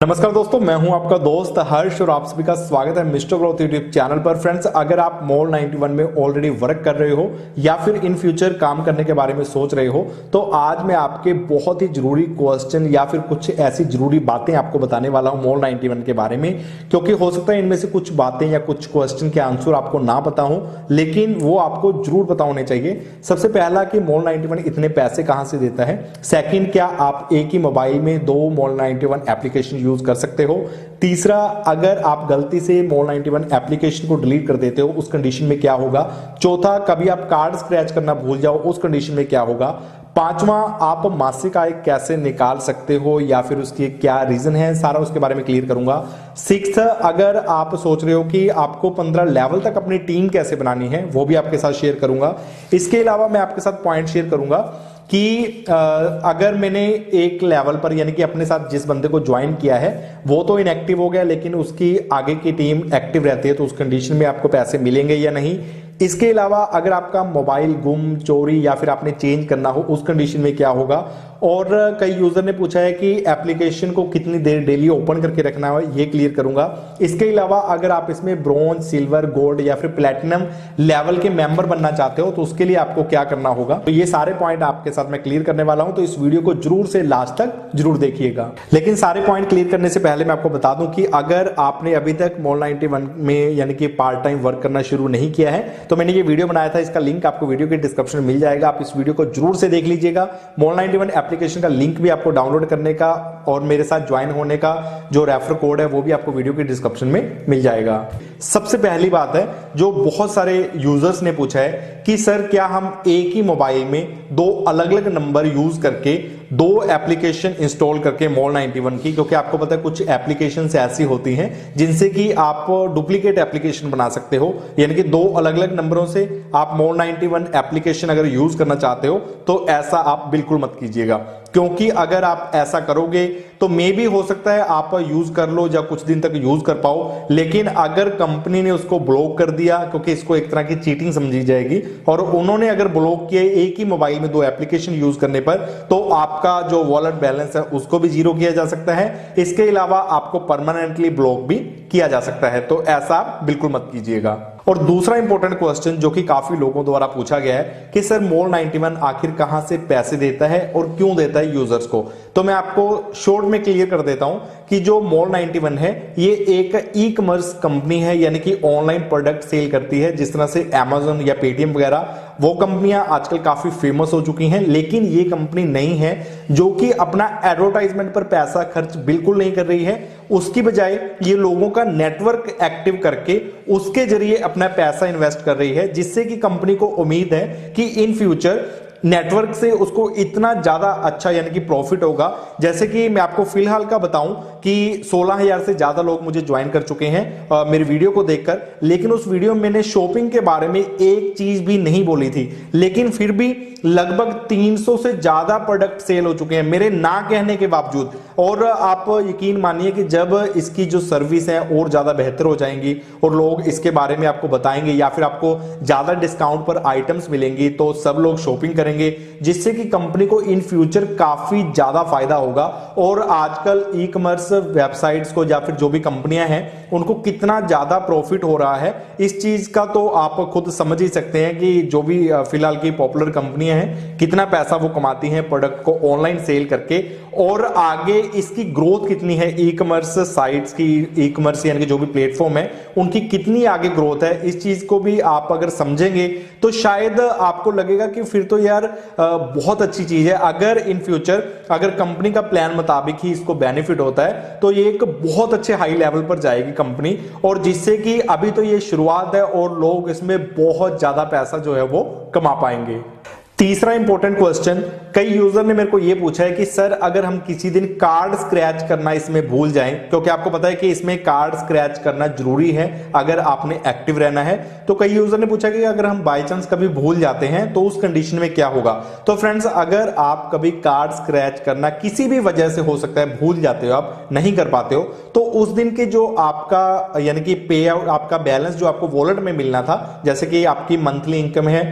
नमस्कार दोस्तों, मैं हूं आपका दोस्त हर्ष और आप सभी का स्वागत है मिस्टर ग्रोथ यूट्यूब चैनल पर। फ्रेंड्स, अगर आप मॉल 91 में ऑलरेडी वर्क कर रहे हो या फिर इन फ्यूचर काम करने के बारे में सोच रहे हो, तो आज मैं आपके बहुत ही जरूरी क्वेश्चन या फिर कुछ ऐसी जरूरी बातें आपको बताने वाला हूं मॉल 91 के बारे में। क्योंकि हो सकता है इनमें से कुछ बातें या कुछ क्वेश्चन के आंसर आपको ना पता हो, लेकिन वो आपको जरूर पता होने चाहिए। सबसे पहला कि मॉल 91 इतने पैसे कहां से देता है। सेकंड, क्या आप एक ही मोबाइल में दो मॉल 91 एप्लीकेशन यूज कर सकते हो। तीसरा, अगर आप गलती से मॉल 91 एप्लीकेशन को डिलीट कर देते हो उस कंडीशन में क्या होगा। चौथा, कभी आप कार्ड स्क्रैच करना भूल जाओ उस कंडीशन में क्या होगा। पांचवा, आप मासिक आय कैसे निकाल सकते हो या फिर उसकी क्या रीजन है, सारा उसके बारे में क्लियर करूंगा। सिक्स्थ, अगर आप सोच रहे हो कि आपको 15 लेवल तक अपनी टीम कैसे बनानी है, वो भी आपके साथ शेयर करूंगा। इसके अलावा मैं आपके साथ पॉइंट शेयर करूंगा कि अगर मैंने एक लेवल पर यानी कि अपने साथ जिस बंदे को ज्वाइन किया है वो तो इनएक्टिव हो गया, लेकिन उसकी आगे की टीम एक्टिव रहती है, तो उस कंडीशन में आपको पैसे मिलेंगे या नहीं। इसके अलावा अगर आपका मोबाइल गुम, चोरी या फिर आपने चेंज करना हो उस कंडीशन में क्या होगा। और कई यूजर ने पूछा है कि एप्लीकेशन को कितनी देर डेली ओपन करके रखना है, ये क्लियर करूंगा। इसके अलावा अगर आप इसमें ब्रॉन्ज, सिल्वर, गोल्ड या फिर प्लेटिनम लेवल के मेंबर बनना चाहते हो तो उसके लिए आपको क्या करना होगा, तो ये सारे पॉइंट आपके साथ मैं क्लियर करने वाला हूं, तो इस वीडियो को जरूर से लास्ट तक जरूर देखिएगा। लेकिन सारे पॉइंट क्लियर करने से पहले मैं आपको बता दूं कि अगर आपने अभी तक मॉल 91 में यानी कि पार्ट टाइम वर्क करना शुरू नहीं किया है तो मैंने ये वीडियो बनाया था, इसका लिंक आपको वीडियो के डिस्क्रिप्शन में मिल जाएगा। आप इस वीडियो को जरूर से देख लीजिएगा। मॉल 91 एप्लीकेशन का लिंक भी आपको डाउनलोड करने का और मेरे साथ ज्वाइन होने का जो रेफर कोड है वो भी आपको वीडियो के डिस्क्रिप्शन में मिल जाएगा। सबसे पहली बात है जो बहुत सारे यूजर्स ने पूछा है कि सर क्या हम एक ही मोबाइल में दो अलग अलग नंबर यूज करके दो एप्लीकेशन इंस्टॉल करके मॉल 91 की, क्योंकि आपको पता है कुछ एप्लीकेशंस ऐसी होती हैं जिनसे कि आप डुप्लीकेट एप्लीकेशन बना सकते हो, यानी कि दो अलग अलग नंबरों से आप मॉल 91 एप्लीकेशन अगर यूज करना चाहते हो तो ऐसा आप बिल्कुल मत कीजिएगा। क्योंकि अगर आप ऐसा करोगे तो मे भी हो सकता है आप यूज कर लो या कुछ दिन तक यूज कर पाओ, लेकिन अगर कंपनी ने उसको ब्लॉक कर दिया, क्योंकि इसको एक तरह की चीटिंग समझी जाएगी, और उन्होंने अगर ब्लॉक किए एक ही मोबाइल में दो एप्लीकेशन यूज करने पर, तो आपका जो वॉलेट बैलेंस है उसको भी जीरो किया जा सकता है। इसके अलावा आपको परमानेंटली ब्लॉक भी किया जा सकता है, तो ऐसा बिल्कुल मत कीजिएगा। और दूसरा इंपॉर्टेंट क्वेश्चन जो कि काफी लोगों द्वारा पूछा गया है कि सर मॉल 91 आखिर कहां से पैसे देता है और क्यों देता है यूजर्स को, तो मैं आपको शॉर्ट में क्लियर कर देता हूं कि जो मॉल 91 है ये एक ई कॉमर्स कंपनी है, यानी कि ऑनलाइन प्रोडक्ट सेल करती है। जिस तरह से Amazon या पेटीएम वगैरह वो कंपनियां आजकल काफी फेमस हो चुकी हैं, लेकिन ये कंपनी नहीं है जो कि अपना एडवर्टाइजमेंट पर पैसा खर्च बिल्कुल नहीं कर रही है। उसकी बजाय ये लोगों का नेटवर्क एक्टिव करके उसके जरिए अपना पैसा इन्वेस्ट कर रही है, जिससे कि कंपनी को उम्मीद है कि इन फ्यूचर नेटवर्क से उसको इतना ज्यादा अच्छा यानी कि प्रॉफिट होगा। जैसे कि मैं आपको फिलहाल का बताऊं कि 16,000 से ज्यादा लोग मुझे ज्वाइन कर चुके हैं मेरे वीडियो को देखकर, लेकिन उस वीडियो में मैंने शॉपिंग के बारे में एक चीज भी नहीं बोली थी, लेकिन फिर भी लगभग 300 से ज्यादा प्रोडक्ट सेल हो चुके हैं मेरे ना कहने के बावजूद। और आप यकीन मानिए कि जब इसकी जो सर्विस है और ज्यादा बेहतर हो जाएंगी और लोग इसके बारे में आपको बताएंगे या फिर आपको ज्यादा डिस्काउंट पर आइटम्स मिलेंगी, तो सब लोग शॉपिंग करेंगे, जिससे कि कंपनी को इन फ्यूचर काफी ज्यादा फायदा होगा। और आजकल ई कॉमर्स वेबसाइट्स को या फिर जो भी कंपनियां हैं उनको कितना ज्यादा प्रॉफिट हो रहा है, इस चीज का तो आप खुद समझ ही सकते हैं कि जो भी फिलहाल की पॉपुलर कंपनियां हैं कितना पैसा वो कमाती हैं प्रोडक्ट को ऑनलाइन सेल करके, और आगे इसकी ग्रोथ कितनी है। ई कॉमर्स साइट्स की, ई कॉमर्स यानी कि जो भी प्लेटफॉर्म है उनकी कितनी आगे ग्रोथ है, इस चीज को भी आप अगर समझेंगे तो शायद आपको लगेगा कि फिर तो यार बहुत अच्छी चीज है। अगर इन फ्यूचर अगर कंपनी का प्लान मुताबिक ही इसको बेनिफिट होता है तो ये एक बहुत अच्छे हाई लेवल पर जाएगी कंपनी, और जिससे कि अभी तो ये शुरुआत है और लोग इसमें बहुत ज्यादा पैसा जो है वो कमा पाएंगे। तीसरा इंपॉर्टेंट क्वेश्चन, कई यूजर ने मेरे को यह पूछा है कि सर अगर हम किसी दिन कार्ड स्क्रैच करना इसमें भूल जाएं, क्योंकि आपको पता है कि इसमें कार्ड स्क्रैच करना जरूरी है अगर आपने एक्टिव रहना है, तो कई यूजर ने पूछा कि अगर हम बाय चांस कभी भूल जाते हैं तो उस कंडीशन में क्या होगा। तो फ्रेंड्स, अगर आप कभी कार्ड स्क्रैच करना किसी भी वजह से हो सकता है, भूल जाते हो, आप नहीं कर पाते हो, तो उस दिन के जो आपका यानी कि पे आउट, आपका बैलेंस जो आपको वॉलेट में मिलना था, जैसे कि आपकी मंथली इनकम है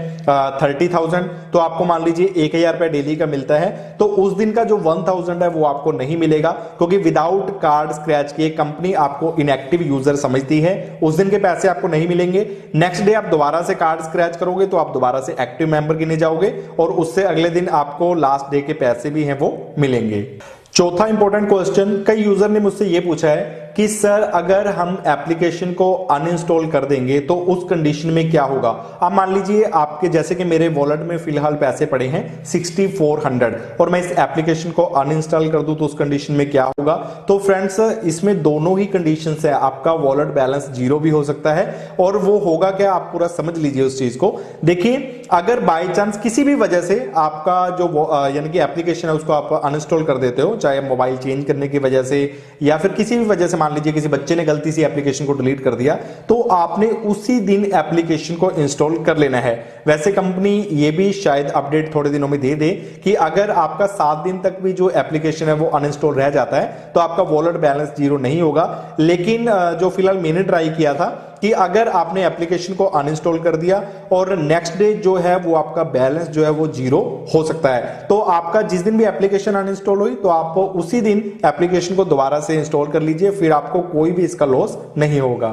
30,000, तो तो आपको मान लीजिए 1000 रुपए डेली का मिलता है, तो उस दिन का जो 1000 है वो आपको नहीं मिलेगा, क्योंकि विदाउट कार्ड स्क्रैच किए कंपनी आपको इनएक्टिव यूजर समझती है। उस दिन के पैसे आपको नहीं मिलेंगे। नेक्स्ट डे आप दोबारा से कार्ड स्क्रैच करोगे तो आप दोबारा से एक्टिव मेंबर गिने जाओगे और उससे अगले दिन आपको लास्ट डे के पैसे भी हैं वो मिलेंगे। चौथा इंपॉर्टेंट क्वेश्चन, कई यूजर ने मुझसे ये पूछा है कि सर अगर हम एप्लीकेशन को अनइंस्टॉल कर देंगे तो उस कंडीशन में क्या होगा। अब मान लीजिए आपके, जैसे कि मेरे वॉलेट में फिलहाल पैसे पड़े हैं 6400 और मैं इस एप्लीकेशन को अनइंस्टॉल कर दूं तो उस कंडीशन में क्या होगा। तो फ्रेंड्स इसमें दोनों ही कंडीशंस है, आपका वॉलेट बैलेंस जीरो भी हो सकता है और वो होगा क्या, आप पूरा समझ लीजिए उस चीज को। देखिए अगर बाय चांस किसी भी वजह से आपका जो यानी कि एप्लीकेशन है उसको आप अनइंस्टॉल कर देते हो, चाहे मोबाइल चेंज करने की वजह से या फिर किसी भी वजह से, मान लीजिए किसी बच्चे ने गलती से एप्लीकेशन को डिलीट कर दिया, तो आपने उसी दिन एप्लीकेशन को इंस्टॉल कर लेना है। वैसे कंपनी ये भी शायद अपडेट थोड़े दिनों में दे दे कि अगर आपका 7 दिन तक भी जो एप्लीकेशन है वो अनइंस्टॉल रह जाता है तो आपका वॉलेट बैलेंस जीरो नहीं होगा। लेकिन जो फिलहाल मैंने ट्राई किया था कि अगर आपने एप्लीकेशन को अनइंस्टॉल कर दिया और नेक्स्ट डे जो है वो आपका बैलेंस जो है वो जीरो हो सकता है। तो आपका जिस दिन भी एप्लीकेशन अनइंस्टॉल हुई तो आप उसी दिन एप्लीकेशन को दोबारा से इंस्टॉल कर लीजिए, फिर आपको कोई भी इसका लॉस नहीं होगा।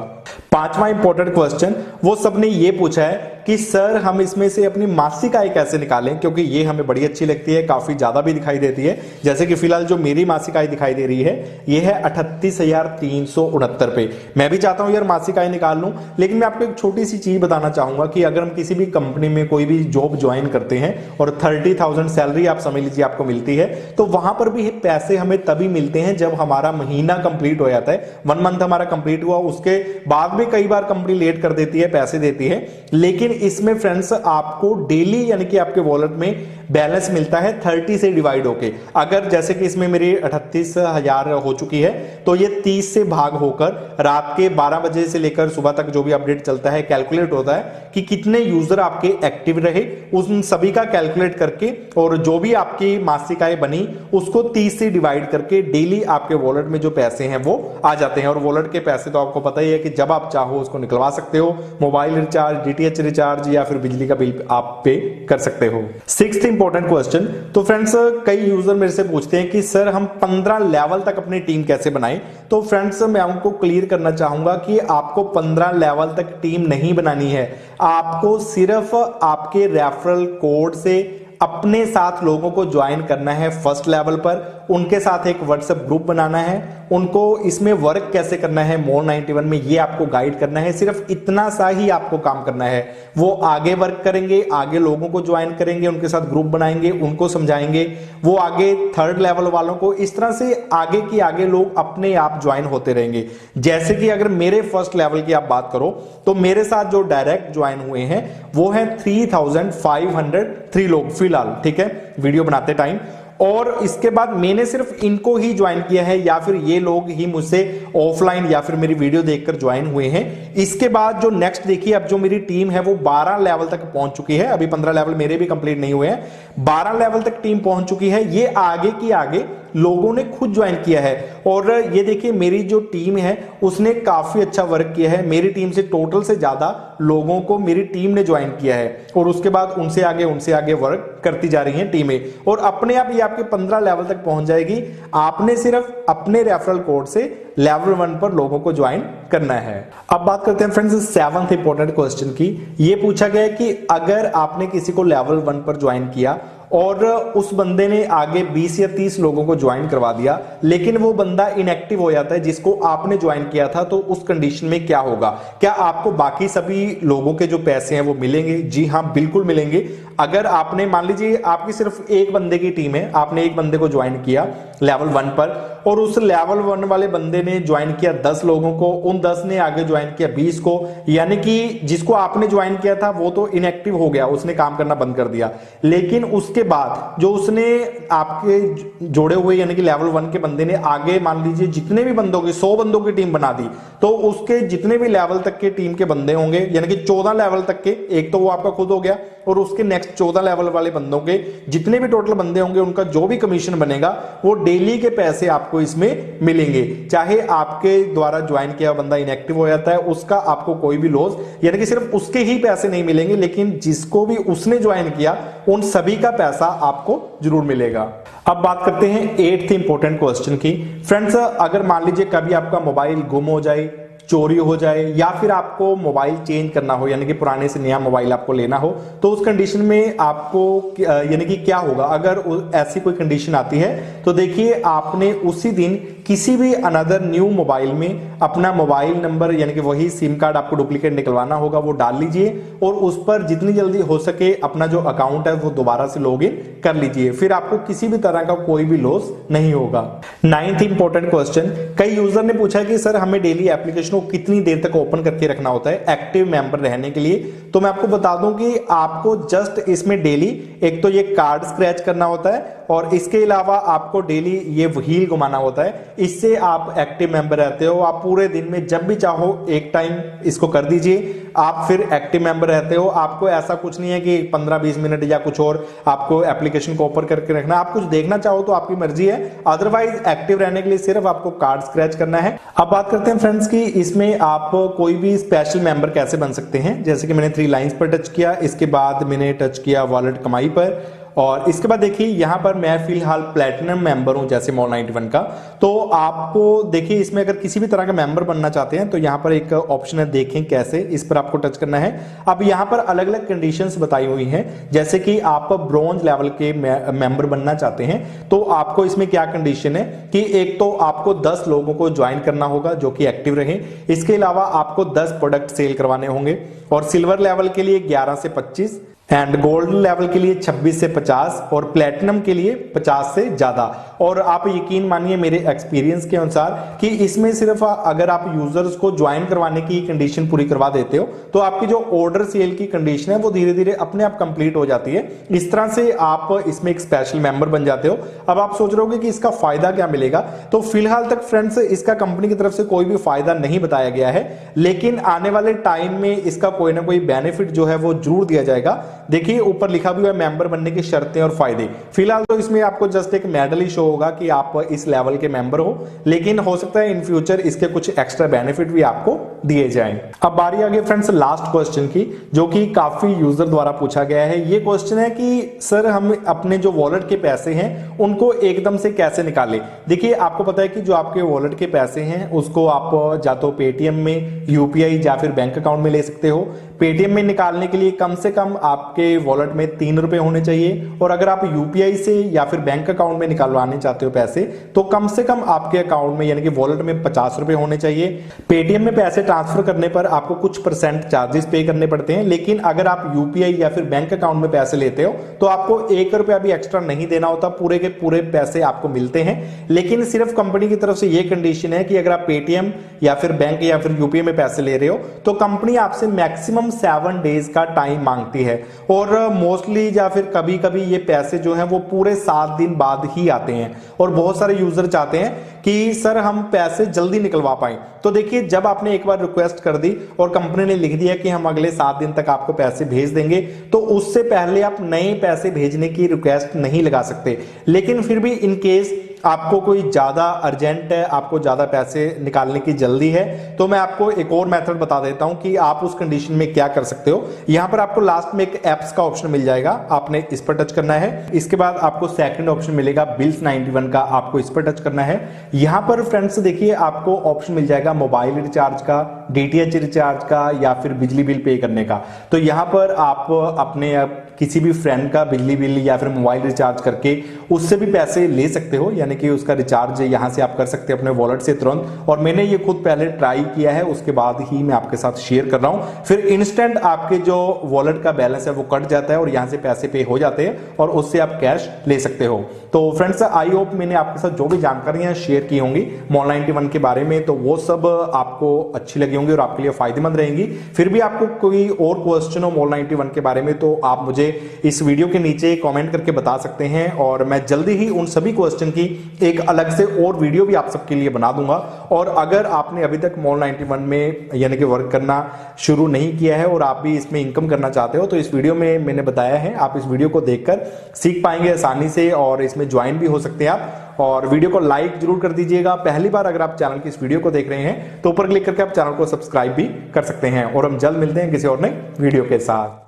पांचवा इंपॉर्टेंट क्वेश्चन, वो सबने ये पूछा है कि सर हम इसमें से अपनी मासिक आय कैसे निकालें, क्योंकि ये हमें बड़ी अच्छी लगती है, काफी ज्यादा भी दिखाई देती है। जैसे कि फिलहाल जो मेरी मासिक आय दिखाई दे रही है ये है 38,369 रुपए। मैं भी चाहता हूं यार मासिक आय निकाल लूं, लेकिन मैं आपको एक छोटी सी चीज बताना चाहूंगा कि अगर हम किसी भी कंपनी में कोई भी जॉब ज्वाइन करते हैं और 30,000 सैलरी आप समझ लीजिए आपको मिलती है, तो वहां पर भी पैसे हमें तभी मिलते हैं जब हमारा महीना कंप्लीट हो जाता है। 1 मंथ हमारा कंप्लीट हुआ, उसके बाद भी कई बार कंपनी लेट कर देती है, पैसे देती है। लेकिन इसमें फ्रेंड्स आपको डेली यानी कि आपके वॉलेट में बैलेंस मिलता है 30 से डिवाइड होके। अगर जैसे कि इसमें मेरी 38,000 हो चुकी है तो ये 30 से भाग होकर रात के 12 बजे से लेकर सुबह तक जो भी अपडेट चलता है कैलकुलेट होता है कि कितने यूजर आपके एक्टिव रहे, उन सभी का कैलकुलेट करके और जो भी आपकी मासिक आय बनी उसको 30 से डिवाइड करके डेली आपके वॉलेट में जो पैसे हैं वो आ जाते हैं। और वॉलेट के पैसे तो आपको पता ही है कि जब आप चाहो उसको निकलवा सकते हो। मोबाइल रिचार्ज, डीटीएच रिचार्ज या फिर बिजली का बिल आप पे कर सकते हो। सिक्स्थ इंपॉर्टेंट क्वेश्चन, तो फ्रेंड्स कई यूजर मेरे से पूछते हैं कि सर हम 15 लेवल तक अपनी टीम कैसे बनाएं। तो फ्रेंड्स मैं आपको क्लियर करना चाहूंगा कि आपको 15 लेवल तक टीम नहीं बनानी है, आपको सिर्फ आपके रेफरल कोड से अपने साथ लोगों को ज्वाइन करना है फर्स्ट लेवल पर, उनके साथ एक व्हाट्सएप ग्रुप बनाना है, उनको इसमें वर्क कैसे करना है मोर 91 में ये आपको गाइड करना है। सिर्फ इतना सा ही आपको काम करना है। वो आगे वर्क करेंगे, आगे लोगों को ज्वाइन करेंगे, उनके साथ ग्रुप बनाएंगे, उनको समझाएंगे, वो आगे थर्ड लेवल वालों को, इस तरह से आगे की आगे लोग अपने आप ज्वाइन होते रहेंगे। जैसे कि अगर मेरे फर्स्ट लेवल की आप बात करो तो मेरे साथ जो डायरेक्ट ज्वाइन हुए हैं वो है 3,503 लोग फिलहाल, ठीक है, वीडियो बनाते टाइम। और इसके बाद मैंने सिर्फ इनको ही ज्वाइन किया है या फिर ये लोग ही मुझसे ऑफलाइन या फिर मेरी वीडियो देखकर ज्वाइन हुए हैं। इसके बाद जो नेक्स्ट देखिए, अब जो मेरी टीम है वो 12 लेवल तक पहुंच चुकी है। अभी 15 लेवल मेरे भी कंप्लीट नहीं हुए हैं, 12 लेवल तक टीम पहुंच चुकी है। ये आगे की आगे लोगों ने खुद ज्वाइन किया है। और ये देखिए मेरी जो टीम है उसने काफी अच्छा वर्क किया है। मेरी टीम से टोटल से ज्यादा लोगों को मेरी टीम ने ज्वाइन किया है और उसके बाद उनसे आगे वर्क करती जा रही हैं टीमें, और अपने आप ये आपके 15 लेवल तक पहुंच जाएगी। आपने सिर्फ अपने रेफरल कोड से लेवल 1 पर लोगों को ज्वाइन करना है। अब बात करते हैं फ्रेंड्स 7th इंपॉर्टेंट क्वेश्चन की। ये पूछा गया कि अगर आपने किसी को लेवल 1 पर ज्वाइन किया और उस बंदे ने आगे 20 या 30 लोगों को ज्वाइन करवा दिया, लेकिन वो बंदा इनएक्टिव हो जाता है जिसको आपने ज्वाइन किया था, तो उस कंडीशन में क्या होगा? क्या आपको बाकी सभी लोगों के जो पैसे हैं वो मिलेंगे? जी हाँ, बिल्कुल मिलेंगे। अगर आपने, मान लीजिए आपकी सिर्फ एक बंदे की टीम है, आपने एक बंदे को ज्वाइन किया लेवल 1 पर और उस लेवल 1 वाले बंदे ने ज्वाइन किया 10 लोगों को, उन 10 ने आगे ज्वाइन किया 20 को, यानी कि जिसको आपने ज्वाइन किया था वो तो इनएक्टिव हो गया, उसने काम करना बंद कर दिया। लेकिन उसके बाद जो उसने आपके जोड़े हुए यानी कि लेवल 1 के बंदे ने आगे, मान लीजिए जितने भी बंदों की 100 बंदों की टीम बना दी, तो उसके जितने भी लेवल तक के टीम के बंदे होंगे यानी कि 14 लेवल तक के, एक तो वो आपका खुद हो गया, और उसके नेक्स्ट 14 लेवल वाले बंदों के जितने भी टोटल बंदे होंगे उनका जो भी कमीशन बनेगा वो डेली के पैसे आपको आपको इसमें मिलेंगे। चाहे आपके द्वारा ज्वाइन किया बंदा इनएक्टिव हो जाता है, उसका आपको कोई भी लॉस, यानी कि सिर्फ उसके ही पैसे नहीं मिलेंगे, लेकिन जिसको भी उसने ज्वाइन किया उन सभी का पैसा आपको जरूर मिलेगा। अब बात करते हैं 8th इंपॉर्टेंट क्वेश्चन की। फ्रेंड्स, अगर मान लीजिए कभी आपका मोबाइल गुम हो जाए, चोरी हो जाए, या फिर आपको मोबाइल चेंज करना हो, यानी कि पुराने से नया मोबाइल आपको लेना हो, तो उस कंडीशन में आपको यानी कि क्या होगा। अगर ऐसी कोई कंडीशन आती है तो देखिए, आपने उसी दिन किसी भी अनदर न्यू मोबाइल में अपना मोबाइल नंबर, यानी कि वही सिम कार्ड आपको डुप्लीकेट निकलवाना होगा, वो डाल लीजिए और उस पर जितनी जल्दी हो सके अपना जो अकाउंट है वो दोबारा से लॉगिन कर लीजिए। फिर आपको किसी भी तरह का कोई भी लॉस नहीं होगा। 9th इंपॉर्टेंट क्वेश्चन, कई यूजर ने पूछा कि सर हमें डेली एप्लीकेशन को कितनी देर तक ओपन करके रखना होता है एक्टिव मेंबर रहने के लिए। तो मैं आपको बता दूं कि आपको जस्ट इसमें डेली एक तो ये कार्ड स्क्रैच करना होता है और इसके अलावा आपको डेली ये व्हील घुमाना होता है। इससे आप एक्टिव मेंबर रहते हो। आप पूरे दिन में जब भी चाहो एक टाइम इसको कर दीजिए, आप फिर एक्टिव मेंबर रहते हो। आपको ऐसा कुछ नहीं है कि 15-20 मिनट या कुछ और आपको एप्लीकेशन को ओपन करके रखना। आप कुछ देखना चाहो तो आपकी मर्जी है, अदरवाइज एक्टिव रहने के लिए सिर्फ आपको कार्ड स्क्रैच करना है। अब बात करते हैं फ्रेंड्स की इसमें आप कोई भी स्पेशल मेंबर कैसे बन सकते हैं। जैसे कि मैंने 3 लाइंस पर टच किया, इसके बाद मैंने टच किया वॉलेट कमाई पर, और इसके बाद देखिए यहां पर मैं फिलहाल प्लेटिनम मेंबर हूं जैसे मॉल 91 का। तो आपको देखिए इसमें अगर किसी भी तरह का मेंबर बनना चाहते हैं तो यहां पर एक ऑप्शन है, देखें कैसे, इस पर आपको टच करना है। अब यहां पर अलग अलग कंडीशंस बताई हुई हैं, जैसे कि आप ब्रॉन्ज लेवल के मेंबर बनना चाहते हैं तो आपको इसमें क्या कंडीशन है कि एक तो आपको 10 लोगों को ज्वाइन करना होगा जो कि एक्टिव रहे। इसके अलावा आपको 10 प्रोडक्ट सेल करवाने होंगे, और सिल्वर लेवल के लिए 11 से 25, एंड गोल्ड लेवल के लिए 26 से 50, और प्लेटिनम के लिए 50 से ज्यादा। और आप यकीन मानिए मेरे एक्सपीरियंस के अनुसार कि इसमें सिर्फ अगर आप यूजर्स को ज्वाइन करवाने की कंडीशन पूरी करवा देते हो तो आपकी जो ऑर्डर सेल की कंडीशन है वो धीरे धीरे अपने आप कंप्लीट हो जाती है। इस तरह से आप इसमें एक स्पेशल मेंबर बन जाते हो। अब आप सोच रहे होगे कि इसका फायदा क्या मिलेगा, तो फिलहाल तक फ्रेंड्स इसका कंपनी की तरफ से कोई भी फायदा नहीं बताया गया है, लेकिन आने वाले टाइम में इसका कोई ना कोई बेनिफिट जो है वो जरूर दिया जाएगा। देखिए ऊपर लिखा भी हुआ है मेंबर बनने की शर्तें और फायदे। फिलहाल तो इसमें आपको जस्ट एक मेडल ही शो होगा कि आप इस लेवल के मेंबर हो, लेकिन हो सकता है इन फ्यूचर इसके कुछ एक्स्ट्रा बेनिफिट भी आपको दिए जाएं। अब बारी आ गई फ्रेंड्स लास्ट क्वेश्चन की, जो कि काफी यूजर द्वारा पूछा गया है। ये क्वेश्चन है कि सर हम अपने जो वॉलेट के पैसे हैं उनको एकदम से कैसे निकालें। देखिए आपको पता है कि जो आपके वॉलेट के पैसे हैं उसको आप या तो पेटीएम में, यूपीआई या फिर बैंक अकाउंट में ले सकते हो। पेटीएम में निकालने के लिए कम से कम आपके वॉलेट में 3 रुपए होने चाहिए, और अगर आप यूपीआई से या फिर बैंक अकाउंट में निकालवाने चाहते हो पैसे तो कम से कम आपके अकाउंट में यानी कि वॉलेट में 50 रुपए होने चाहिए। पेटीएम में पैसे ट्रांसफर करने पर आपको कुछ % चार्जेस पे करने पड़ते हैं, लेकिन अगर आप यूपीआई या फिर बैंक अकाउंट में पैसे लेते हो तो आपको 1 रुपया भी एक्स्ट्रा नहीं देना होता, पूरे के पूरे पैसे आपको मिलते हैं। लेकिन सिर्फ कंपनी की तरफ से यह कंडीशन है कि अगर आप पेटीएम या फिर बैंक या फिर यूपीआई में पैसे ले रहे हो तो कंपनी आपसे मैक्सिमम 7 डेज का टाइम मांगती है, और मोस्टली या फिर कभी कभी ये पैसे जो हैं वो पूरे 7 दिन बाद ही आते हैं। और बहुत सारे यूजर चाहते हैं कि सर हम पैसे जल्दी निकलवा पाएं। तो देखिए जब आपने एक बार रिक्वेस्ट कर दी और कंपनी ने लिख दिया कि हम अगले 7 दिन तक आपको पैसे भेज देंगे, तो उससे पहले आप नए पैसे भेजने की रिक्वेस्ट नहीं लगा सकते। लेकिन फिर भी इन केस आपको कोई ज्यादा अर्जेंट है, आपको ज्यादा पैसे निकालने की जल्दी है, तो मैं आपको एक और मेथड बता देता हूं कि आप उस कंडीशन में क्या कर सकते हो। यहां पर आपको लास्ट में एक एप्स का ऑप्शन मिल जाएगा, आपने इस पर टच करना है। इसके बाद आपको सेकंड ऑप्शन मिलेगा बिल्स 91 का, आपको इस पर टच करना है। यहां पर फ्रेंड्स देखिए आपको ऑप्शन मिल जाएगा मोबाइल रिचार्ज का, डीटीएच रिचार्ज का, या फिर बिजली बिल पे करने का। तो यहां पर आप अपने किसी भी फ्रेंड का बिजली बिल या फिर मोबाइल रिचार्ज करके उससे भी पैसे ले सकते हो, यानी कि उसका रिचार्ज यहां से आप कर सकते हैं अपने वॉलेट से तुरंत। और मैंने ये खुद पहले ट्राई किया है, उसके बाद ही मैं आपके साथ शेयर कर रहा हूं। फिर इंस्टेंट आपके जो वॉलेट का बैलेंस है वो कट जाता है और यहां से पैसे पे हो जाते हैं और उससे आप कैश ले सकते हो। तो फ्रेंड्स आई होप मैंने आपके साथ जो भी जानकारियां शेयर की होंगी मॉल 91 के बारे में तो वो सब आपको अच्छी लगी होंगी और आपके लिए फायदेमंद रहेंगी। फिर भी आपको कोई और क्वेश्चन हो मॉल 91 के बारे में तो आप मुझे इस वीडियो के नीचे कमेंट करके बता सकते हैं और मैं जल्दी ही उन सभी क्वेश्चन की एक अलग से और वीडियो भी आप सबके लिए बना दूंगा। और अगर आपने अभी तक मॉल 91 में यानी कि वर्क करना शुरू नहीं किया है और आप भी इसमें इनकम करना चाहते हो तो इस वीडियो में मैंने बताया है, आप इस वीडियो को देखकर सीख पाएंगे आसानी से और इसमें ज्वाइन भी हो सकते हैं आप। और वीडियो को लाइक जरूर कर दीजिएगा। पहली बार अगर आप चैनल की इस वीडियो को देख रहे हैं तो ऊपर क्लिक करके आप चैनल को सब्सक्राइब भी कर सकते हैं। और हम जल्द मिलते हैं किसी और नए वीडियो के साथ।